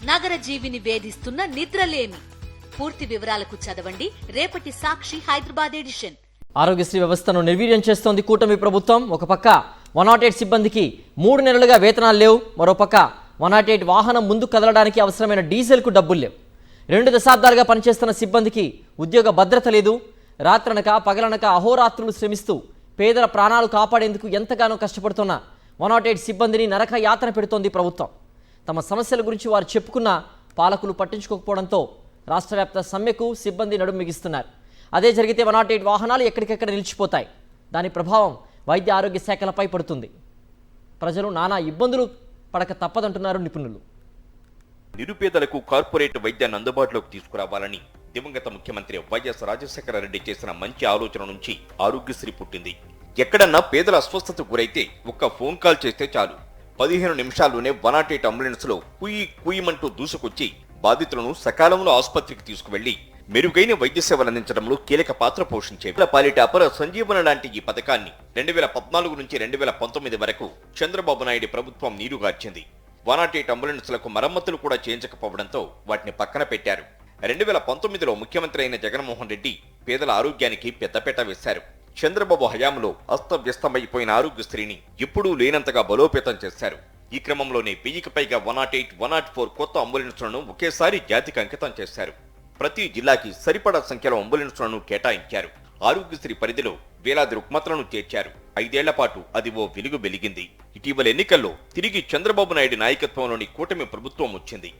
నగర జీవిని వేధిస్తున్న నిద్రలేమి. పూర్తి వివరాలకు చదవండి రేపటి సాక్షి హైదరాబాద్ ఎడిషన్. ఆరోగ్యశ్రీ వ్యవస్థను నిర్వీర్యం చేస్తోంది కూటమి ప్రభుత్వం. ఒక పక్క 108 సిబ్బందికి 3 నెలలుగా వేతనాలు లేవు. మరోపక్క 108 వాహనం ముందు కదలడానికి అవసరమైన డీజిల్కు డబ్బులు లేవు. 2 దశాబ్దాలుగా పనిచేస్తున్న సిబ్బందికి ఉద్యోగ భద్రత లేదు. రాత్రనక పగలనక అహోరాత్రులు శ్రమిస్తూ పేదల ప్రాణాలు కాపాడేందుకు ఎంతగానో కష్టపడుతున్న 108 సిబ్బందిని నరక యాతన పెడుతోంది ప్రభుత్వం. తమ సమస్యల గురించి వారు చెప్పుకున్న పాలకులు పట్టించుకోకపోవడంతో రాష్ట్ర వ్యాప్త సమ్మెకు సిబ్బంది నడుం మిగిస్తున్నారు. అదే జరిగితే 108 వాహనాలు ఎక్కడికెక్కడ నిలిచిపోతాయి. దాని ప్రభావం వైద్య ఆరోగ్య శాఖలపై పడుతుంది. ప్రజలు నానా ఇబ్బందులు పడక తప్పదంటున్నారు నిపుణులు. నిరుపేదలకు కార్పొరేట్ వైద్యాన్ని అందుబాటులోకి తీసుకురావాలని దివంగత ముఖ్యమంత్రి వైఎస్ రాజశేఖర రెడ్డి చేసిన మంచి ఆలోచన నుంచి ఆరోగ్యశ్రీ పుట్టింది. ఎక్కడన్నా పేదల అస్వస్థతకు గురైతే ఒక్క ఫోన్ కాల్ చేస్తే చాలు, 15 నిమిషాల్లోనే 108 అంబులెన్స్ లో కుయ్యమంటూ దూసుకొచ్చి బాధితులను సకాలంలో ఆసుపత్రికి తీసుకువెళ్లి మెరుగైన వైద్య సేవలు అందించడంలో కీలక పాత్ర పోషించే పాలిట అపర సంజీవన లాంటి ఈ పథకాన్ని 2014 నుంచి 2019 వరకు చంద్రబాబు నాయుడు ప్రభుత్వం నీరుగార్చింది. 108 అంబులెన్స్లకు మరమ్మతులు కూడా చేయించకపోవడంతో వాటిని పక్కన పెట్టారు. 2019లో ముఖ్యమంత్రి అయిన జగన్మోహన్ రెడ్డి పేదల ఆరోగ్యానికి పెద్దపీట వేశారు. చంద్రబాబు హయాంలో అస్తవ్యస్తమైపోయిన ఆరోగ్యశ్రీని ఎప్పుడూ లేనంతగా బలోపేతం చేశారు. ఈ క్రమంలోనే 1000కి పైగా 108, 104 కొత్త అంబులెన్స్లను ఒకేసారి జాతికి అంకితం చేశారు. ప్రతి జిల్లాకి సరిపడా సంఖ్యలో అంబులెన్స్లను కేటాయించారు. ఆరోగ్యశ్రీ పరిధిలో వేలాది రుగ్మతలను చేర్చారు. 5 ఏళ్ల పాటు అది ఓ వెలుగు వెలిగింది. ఇటీవల ఎన్నికల్లో తిరిగి చంద్రబాబు నాయుడు నాయకత్వంలోని కూటమి ప్రభుత్వం వచ్చింది.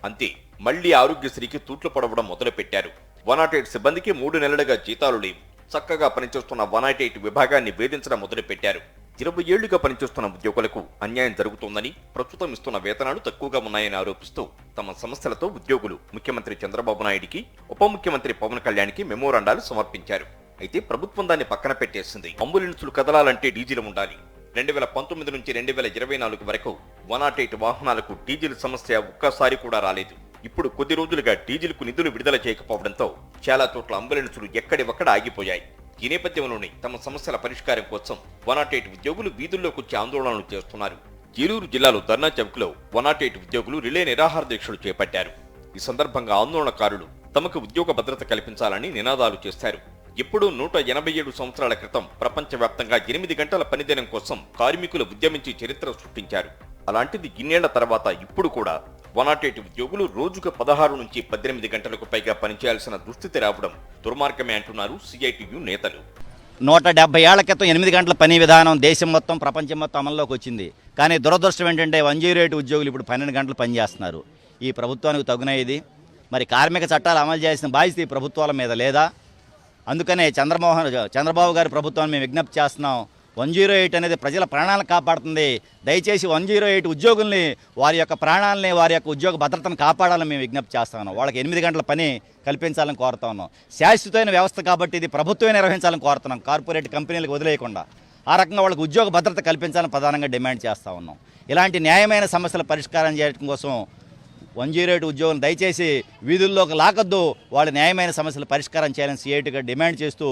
అంతే, మళ్లీ ఆరోగ్యశ్రీకి తూట్లు పడవడం మొదలుపెట్టారు. 108 సిబ్బందికి 3 నెలలుగా జీతాలు లేవు. చక్కగా పనిచేస్తున్న 108 విభాగాన్ని వేధించడం మొదలుపెట్టారు. 20 ఏళ్లుగా పనిచేస్తున్న ఉద్యోగులకు అన్యాయం జరుగుతోందని, ప్రస్తుతం ఇస్తున్న వేతనాలు తక్కువగా ఉన్నాయని ఆరోపిస్తూ తమ సమస్యలతో ఉద్యోగులు ముఖ్యమంత్రి చంద్రబాబు నాయుడికి, ఉప ముఖ్యమంత్రి పవన్ కళ్యాణ్కి మెమోరాండాలు సమర్పించారు. అయితే ప్రభుత్వం దాన్ని పక్కన పెట్టేసింది. అంబులెన్సులు కదలాలంటే డీజిల్ ఉండాలి. 2019 నుంచి 2024 వరకు 108 వాహనాలకు డీజిల్ సమస్య ఒక్కసారి కూడా రాలేదు. ఇప్పుడు కొద్ది రోజులుగా డీజిల్కు నిధులు విడుదల చేయకపోవడంతో చాలా చోట్ల అంబులెన్సులు ఎక్కడివక్కడ ఆగిపోయాయి. ఈ నేపథ్యంలోనే తమ సమస్యల పరిష్కారం కోసం 108 ఉద్యోగులు వీధుల్లోకి వచ్చి ఆందోళనలు చేస్తున్నారు. ఏలూరు జిల్లాలో ధర్నా చౌక్లో 108 ఉద్యోగులు రిలే నిరాహార దీక్షలు చేపట్టారు. ఈ సందర్భంగా ఆందోళనకారులు తమకు ఉద్యోగ భద్రత కల్పించాలని నినాదాలు చేశారు. ఎప్పుడూ 187 సంవత్సరాల క్రితం ప్రపంచవ్యాప్తంగా 8 గంటల పనిదినం కోసం కార్మికులు ఉద్యమించి చరిత్ర సృష్టించారు. అలాంటిది ఇన్నేళ్ల తర్వాత ఇప్పుడు కూడా 108 ఉద్యోగులు రోజుకు 16 నుంచి 18 గంటలకు పైగా పనిచేయాల్సిన దుస్థితి రావడం దుర్మార్గమే అంటున్నారు సిఐటియు నేతలు. 170 ఏళ్ల క్రితం 8 గంటల పని విధానం దేశం మొత్తం, ప్రపంచం మొత్తం అమల్లోకి వచ్చింది. కానీ దురదృష్టం ఏంటంటే 108 ఉద్యోగులు ఇప్పుడు 12 గంటలు పనిచేస్తున్నారు. ఈ ప్రభుత్వానికి తగున ఇది. మరి కార్మిక చట్టాలు అమలు చేయాల్సిన బాధ్యత ఈ ప్రభుత్వాల మీద లేదా? అందుకనే చంద్రబాబు గారి ప్రభుత్వాన్ని మేము విజ్ఞప్తి చేస్తున్నాం. 108 అనేది ప్రజల ప్రాణాలను కాపాడుతుంది. దయచేసి 108 ఉద్యోగుల్ని, వారి యొక్క ప్రాణాలని, వారి యొక్క ఉద్యోగ భద్రతను కాపాడాలని మేము విజ్ఞప్తి చేస్తా ఉన్నాం. వాళ్ళకి 8 గంటల పని కల్పించాలని కోరుతా ఉన్నాం. శాశ్వతమైన వ్యవస్థ కాబట్టి ఇది ప్రభుత్వమే నిర్వహించాలని కోరుతున్నాం, కార్పొరేట్ కంపెనీలకు వదిలేయకుండా. ఆ రకంగా వాళ్ళకి ఉద్యోగ భద్రత కల్పించాలని ప్రధానంగా డిమాండ్ చేస్తూ ఉన్నాం. ఇలాంటి న్యాయమైన సమస్యల పరిష్కారం చేయడం కోసం 108 ఉద్యోగులు దయచేసి వీధుల్లోకి లాకద్దు, వాళ్ళ న్యాయమైన సమస్యల పరిష్కారం చేయాలని సిఐటిగా డిమాండ్ చేస్తూ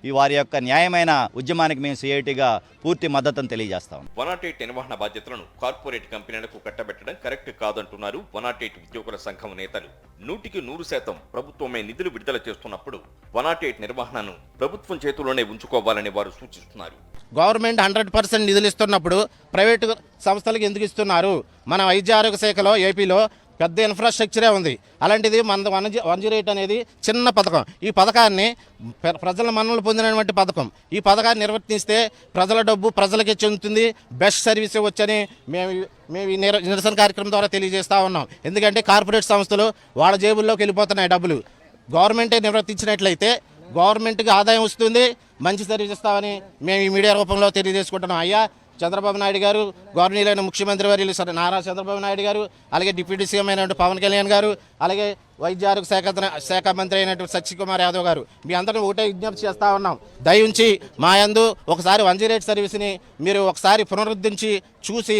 ఈ వారి యొక్క న్యాయమైన ఉద్యమానికి మేము సిఐటిగా పూర్తి మద్దతును తెలియజేస్తాం. 108 నిర్వహణ బాధ్యతలను కార్పొరేట్ కంపెనీలకు కట్టబెట్టడం కరెక్ట్ కాదంటున్నారు 108 ఉద్యోగుల సంఘం నేతలు. 100% ప్రభుత్వమే నిధులు విడుదల చేస్తున్నప్పుడు 108 నిర్వహణను ప్రభుత్వం చేతుల్లోనే ఉంచుకోవాలని వారు సూచిస్తున్నారు. గవర్నమెంట్ 100% నిధులు ఇస్తున్నప్పుడు ప్రైవేటు సంస్థలకు ఎందుకు ఇస్తున్నారు? మన వైద్య ఆరోగ్య శాఖలో ఏపీలో పెద్ద ఇన్ఫ్రాస్ట్రక్చరే ఉంది. అలాంటిది మన 108 అనేది చిన్న పథకం. ఈ పథకాన్ని ప్రజల మన్ననలు పొందినటువంటి పథకం. ఈ పథకాన్ని నిర్వర్తిస్తే ప్రజల డబ్బు ప్రజలకే చెందుతుంది, బెస్ట్ సర్వీస్ వచ్చని మేము నిరసన కార్యక్రమం ద్వారా తెలియజేస్తూ ఉన్నాం. ఎందుకంటే కార్పొరేట్ సంస్థలు వాళ్ళ జేబుల్లోకి వెళ్ళిపోతున్నాయి డబ్బులు. గవర్నమెంటే నిర్వర్తించినట్లయితే గవర్నమెంట్కి ఆదాయం వస్తుంది, మంచి సర్వీస్ ఇస్తామని మేము ఈ మీడియా రూపంలో తెలియజేసుకుంటున్నాం. అయ్యా చంద్రబాబు నాయుడు గారు, గవర్నీలైన ముఖ్యమంత్రి వర్యులు నారా చంద్రబాబు నాయుడు గారు, అలాగే డిప్యూటీ సీఎం అయినటువంటి పవన్ కళ్యాణ్ గారు, అలాగే వైద్య ఆరోగ్య శాఖ మంత్రి అయినటువంటి సత్యకుమార్ యాదవ్ గారు, మీ అందరినీ ఒకటే విజ్ఞప్తి చేస్తూ ఉన్నాం. దయించి మా యందు ఒకసారి 108 సర్వీస్ని మీరు ఒకసారి పునరుద్ధరించి చూసి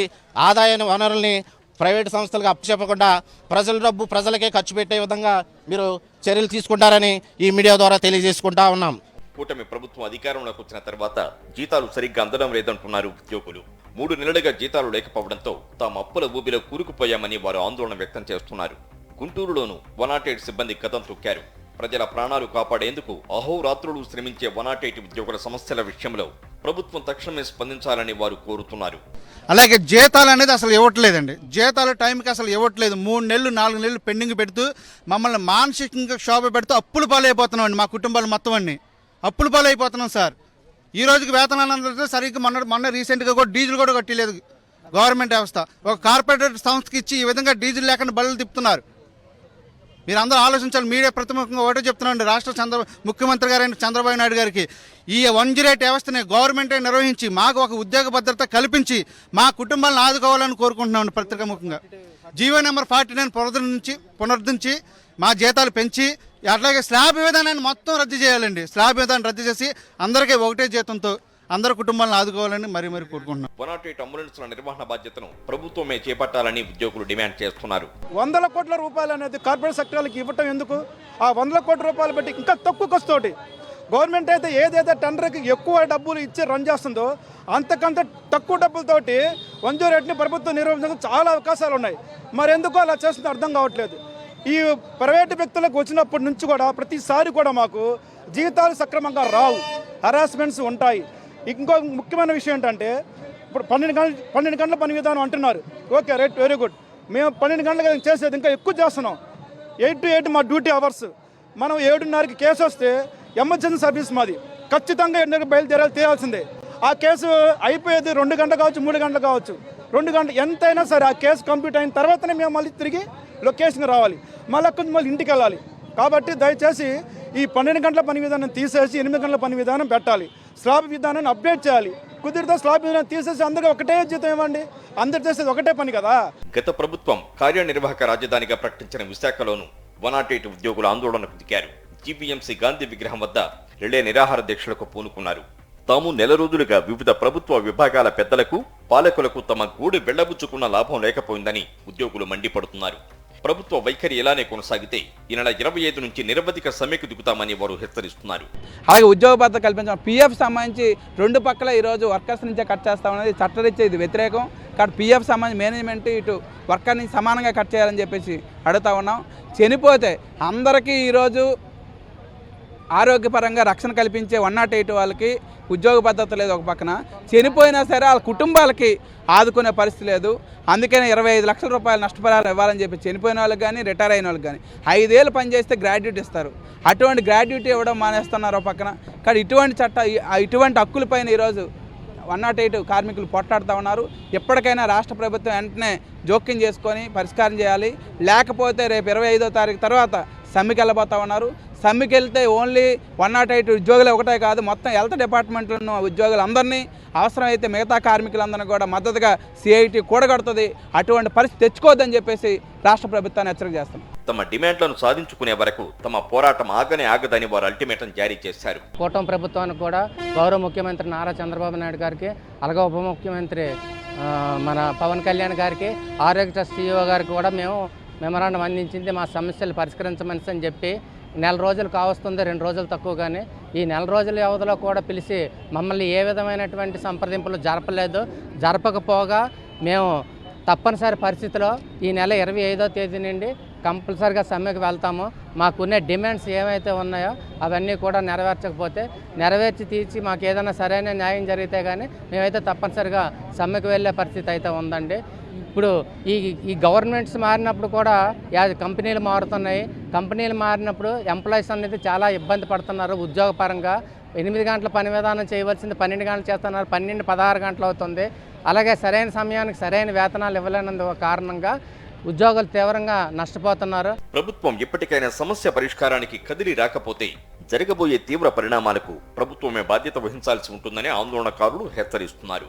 ఆదాయ వనరుల్ని ప్రైవేటు సంస్థలకు అప్పచెప్పకుండా ప్రజల డబ్బు ప్రజలకే ఖర్చు పెట్టే విధంగా మీరు చర్యలు తీసుకుంటారని ఈ మీడియా ద్వారా తెలియజేసుకుంటా ఉన్నాం. కూటమి ప్రభుత్వం అధికారంలోకి వచ్చిన తర్వాత జీతాలు సరిగ్గా అందడం లేదంటున్నారు ఉద్యోగులు. 3 నెలలుగా జీతాలు లేకపోవడంతో తాము అప్పుల ఊబిలో కూరుకుపోయామని వారు ఆందోళన వ్యక్తం చేస్తున్నారు. గుంటూరులోనూ 108 సిబ్బంది కథం తొక్కారు. ప్రజల ప్రాణాలు కాపాడేందుకు అహోరాత్రులు శ్రమించే 108 ఉద్యోగుల సమస్యల విషయంలో ప్రభుత్వం తక్షణమే స్పందించాలని వారు కోరుతున్నారు. అలాగే జీతాలు అనేది అసలు ఇవ్వట్లేదండి. జీతాలు టైంకి అసలు ఇవ్వట్లేదు. 3 నెలలు 4 నెలలు పెండింగ్ పెడుతూ మమ్మల్ని మానసికంగా క్షోభ పెడుతూ అప్పుల పాలైపోతున్నాం అండి. మా కుటుంబాలు మొత్తం అన్ని అప్పుల పాలైపోతున్నాం సార్. ఈ రోజుకి వేతనాలు అందరితో సరిగ్గా మొన్న రీసెంట్గా కూడా డీజిల్ కూడా కట్టలేదు గవర్నమెంట్ వ్యవస్థ. ఒక కార్పొరేట్ సంస్థకి ఇచ్చి ఈ విధంగా డీజిల్ లేకుండా బళ్ళు తిప్పుతున్నారు. మీరు అందరూ ఆలోచించాలి. మీడియా ప్రతిముఖంగా ఒకటే చెప్తున్నాండి. రాష్ట్ర ముఖ్యమంత్రి గారైన చంద్రబాబు నాయుడు గారికి ఈ 108 వ్యవస్థని గవర్నమెంటే నిర్వహించి మాకు ఒక ఉద్యోగ భద్రత కల్పించి మా కుటుంబాలను ఆదుకోవాలని కోరుకుంటున్నామండి. పత్రికాముఖంగా జీవో నెంబర్ 49 పునరుద్ధరించి మా జీతాలు పెంచి అట్లాగే స్లాబ్ విధానాన్ని మొత్తం రద్దు చేయాలండి. స్లాబ్ విధానం రద్దు చేసి అందరికీ ఒకటే జీతంతో అందరు కుటుంబాలను ఆదుకోవాలని మరీ కోరుకుంటున్నాం. 108 అంబులెన్స్ల నిర్వహణ బాధ్యతను ప్రభుత్వమే చేపట్టాలని ఉద్యోగులు డిమాండ్ చేస్తున్నారు. 100 కోట్ల రూపాయలు అనేది కార్పొరేట్ సెక్టర్లకు ఇవ్వటం ఎందుకు? ఆ 100 కోట్ల రూపాయలు పెట్టి ఇంకా తక్కువ ఖర్చుతోటి గవర్నమెంట్ అయితే ఏదైతే టెండర్కి ఎక్కువ డబ్బులు ఇచ్చి రన్ చేస్తుందో అంతకంత తక్కువ డబ్బులతోటి 108ని ప్రభుత్వం నిర్వహించడానికి చాలా అవకాశాలు ఉన్నాయి. మరి ఎందుకు అలా చేస్తుందో అర్థం కావట్లేదు. ఈ ప్రైవేటు వ్యక్తులకు వచ్చినప్పటి నుంచి కూడా ప్రతిసారి కూడా మాకు జీతాలు సక్రమంగా రావు, హరాస్మెంట్స్ ఉంటాయి. ఇంకో ముఖ్యమైన విషయం ఏంటంటే ఇప్పుడు 12 గంటల పని విధానం అంటున్నారు. Okay, right, very good. మేము 12 గంటలు చేసేది ఇంకా ఎక్కువ చేస్తున్నాం. 8 to 8 మా డ్యూటీ అవర్స్. మనం 7:30కి కేసు వస్తే ఎమర్జెన్సీ సర్వీస్ మాది, ఖచ్చితంగా 8:00కి బయలుదేరాలి, తీరాల్సిందే. ఆ కేసు అయిపోయేది 2 గంటలు కావచ్చు, 3 గంటలు కావచ్చు. 2 గంటలు ఎంతైనా సరే ఆ కేసు కంప్లీట్ అయిన తర్వాతనే మేము మళ్ళీ తిరిగి లొకేషన్కి రావాలి, మళ్ళీ ఇంటికి వెళ్ళాలి. కాబట్టి దయచేసి ఈ 12 గంటల పని విధానం తీసేసి 8 గంటల పని విధానం పెట్టాలి. స్లాబ్ విధానాన్ని అప్డేట్ చేయాలి. కుదిరితే స్లాబ్ విధానం తీసేసి అందరికీ ఒకటే జీతం ఇవ్వండి. అందరు చేసేది ఒకటే పని కదా. గత ప్రభుత్వం కార్యనిర్వాహక రాజధానిగా ప్రకటించిన విశాఖలోనూ 108 ఉద్యోగులు ఆందోళనకు దిగారు. జీవీఎంసీ గాంధీ విగ్రహం వద్ద రిలే నిరాహార దీక్షలకు పూనుకున్నారు. తాము నెల రోజులుగా వివిధ ప్రభుత్వ విభాగాల పెద్దలకు, పాలకులకు తమ గూడు వెళ్లబుచ్చుకున్న లాభం లేకపోయిందని ఉద్యోగులు మండిపడుతున్నారు. ప్రభుత్వ వైఖరి ఇలానే కొనసాగితే ఈ నెల 25 నుంచి నిరవధిక సమ్మెకు దిగుతామని వారు హెచ్చరిస్తున్నారు. అలాగే ఉద్యోగ భద్రత కల్పించడం, పీఎఫ్ సంబంధించి 2 పక్కల ఈరోజు వర్కర్స్ నుంచే కట్ చేస్తామనేది చట్టరీత్యా ఇది వ్యతిరేకం. కాబట్టి పీఎఫ్ సంబంధించి మేనేజ్మెంట్ ఇటు వర్కర్ని సమానంగా కట్ చేయాలని చెప్పేసి అడుగుతా ఉన్నాం. చనిపోతే అందరికీ ఈరోజు ఆరోగ్యపరంగా రక్షణ కల్పించే 108 వాళ్ళకి ఉద్యోగ భద్రత లేదు. ఒక పక్కన చనిపోయినా సరే వాళ్ళ కుటుంబాలకి ఆదుకునే పరిస్థితి లేదు. అందుకనే 25 లక్షల రూపాయలు నష్టపరిహారం ఇవ్వాలని చెప్పి చనిపోయిన వాళ్ళకి కానీ రిటైర్ అయిన వాళ్ళకి కానీ 5 ఏళ్ళు పనిచేస్తే గ్రాడ్యుయేట్ ఇస్తారు. అటువంటి గ్రాడ్యుయేట్ ఇవ్వడం మానేస్తున్నారు పక్కన. కానీ ఇటువంటి హక్కులపైన ఈరోజు 108 కార్మికులు పోట్లాడుతూ ఉన్నారు. ఎప్పటికైనా రాష్ట్ర ప్రభుత్వం వెంటనే జోక్యం చేసుకొని పరిష్కారం చేయాలి. లేకపోతే రేపు 25వ తారీఖు తర్వాత సమ్మెకి వెళ్ళబోతా ఉన్నారు. సమ్మెకి వెళ్తే ఓన్లీ 108 ఉద్యోగులు ఒకటే కాదు, మొత్తం హెల్త్ డిపార్ట్మెంట్లో ఉద్యోగులందరినీ, అవసరమైతే మిగతా కార్మికులందరినీ కూడా మద్దతుగా సిఐటి కూడగడుతుంది. అటువంటి పరిస్థితి తెచ్చుకోవద్దని చెప్పేసి రాష్ట్ర ప్రభుత్వాన్ని హెచ్చరిక చేస్తాం. తమ డిమాండ్లను సాధించుకునే వరకు తమ పోరాటం ఆగదని వారు అల్టిమేటం జారీ చేశారు. కూటమి ప్రభుత్వానికి కూడా గౌరవ ముఖ్యమంత్రి నారా చంద్రబాబు నాయుడు గారికి, అలాగే ఉప ముఖ్యమంత్రి మన పవన్ కళ్యాణ్ గారికి, ఆరోగ్య ట్రస్ట్ CEO గారికి కూడా మేము మెమరాండం అందించింది. మా సమస్యలు పరిష్కరించమని అని చెప్పి నెల రోజులు కావస్తుంది, 2 రోజులు తక్కువ. కానీ ఈ నెల రోజుల వ్యవధిలో కూడా పిలిచి మమ్మల్ని ఏ విధమైనటువంటి సంప్రదింపులు జరపకపోగా మేము తప్పనిసరి పరిస్థితిలో ఈ నెల 25వ తేదీ నుండి కంపల్సరిగా సమ్మెకు వెళ్తాము. మాకున్న డిమాండ్స్ ఏమైతే ఉన్నాయో అవన్నీ కూడా నెరవేర్చి తీర్చి మాకు ఏదైనా సరైన న్యాయం జరిగితే కానీ మేమైతే తప్పనిసరిగా సమ్మెకు వెళ్ళే పరిస్థితి అయితే ఉందండి. ఇప్పుడు ఈ గవర్నమెంట్స్ మారినప్పుడు కూడా కంపెనీలు మారుతున్నాయి. కంపెనీలు మారినప్పుడు ఎంప్లాయీస్ అనేది చాలా ఇబ్బంది పడుతున్నారు. ఉద్యోగపరంగా 8 గంటల పని విధానం చేయవలసింది 12 గంటలు చేస్తున్నారు, 12-16 గంటలు అవుతుంది. అలాగే సరైన సమయానికి సరైన వేతనాలు ఇవ్వలేనందు కారణంగా ఉద్యోగులు తీవ్రంగా నష్టపోతున్నారు. ప్రభుత్వం ఎప్పటికైనా సమస్య పరిష్కారానికి కదిలి రాకపోతే జరగబోయే తీవ్ర పరిణామాలకు ప్రభుత్వమే బాధ్యత వహించాల్సి ఉంటుందని ఆందోళనకారులు హెచ్చరిస్తున్నారు.